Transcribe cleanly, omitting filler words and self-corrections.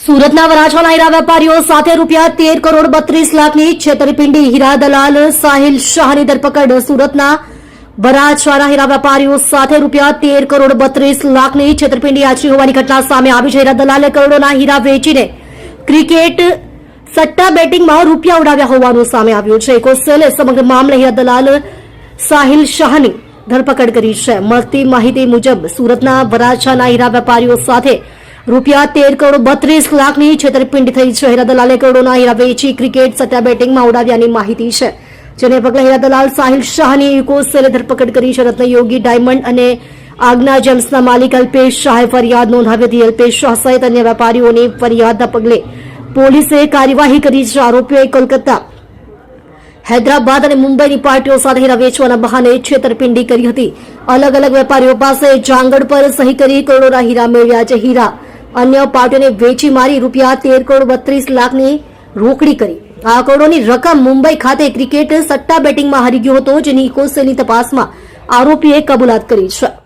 સુરતના વરાછાના હીરા વેપારીઓ સાથે રૂપિયા 13 કરોડ 32 લાખની છેતરપિંડી હીરા દલાલ સાહિલ શાહની ધરપકડ સુરતના વરાછાના હીરા વેપારીઓ સાથે રૂપિયા 13 કરોડ 32 લાખની છેતરપિંડી આચરી હોવાની ઘટના સામે આવી છે. હીરા દલાલે કરોડોના હીરા વેચીને ક્રિકેટ સટ્ટા બેટિંગમાં રૂપિયા ઉડાવ્યા હોવાનું સામે આવ્યું છે. કોસ્ટેલે સમગ્ર મામલે હીરા દલાલ સાહિલ શાહની ધરપકડ કરી છે. મળતી માહિતી મુજબ સુરતના વરાછાના હીરા વેપારીઓ સાથે રૂપિયા 13 કરોડ 32 લાખની છેતરપિંડી થઈ છે. હીરા દલાલે કરોડોના હીરા વેચી ક્રિકેટ સટ્ટા બેટિંગમાં ઉડાવ્યાની માહિતી છે, જેને પગલે હીરા દલાલ સાહિલ શાહની કોસ્ટેલે ધરપકડ કરી છે. રત્નયોગી ડાયમંડ અને આગના જેમ્સના માલિક અલ્પેશ શાહે ફરિયાદ નોંધાવી હતી. અલ્પેશ શાહ સહિત અન્ય વેપારીઓની ફરિયાદના પગલે પોલીસે કાર્યવાહી કરી છે. આરોપીઓએ કોલકાતા, હૈદરાબાદ અને મુંબઈની પાર્ટીઓ સાથે હીરા વેચવાના બહાને છેતરપિંડી કરી હતી. અલગ અલગ વેપારીઓ પાસે જાંગડ પર સહી કરી કરોડોના હીરા મેળવ્યા છે. હીરા અન્ય પાર્ટીઓને વેચી મારી રૂપિયા 13 કરોડ 32 લાખની રોકડી કરી. આ કરોડોની રકમ મુંબઈ ખાતે ક્રિકેટ સટ્ટા બેટિંગમાં હારી ગયો હતો, જેની કોસ્ટેલની તપાસમાં આરોપીએ કબૂલાત કરી છે.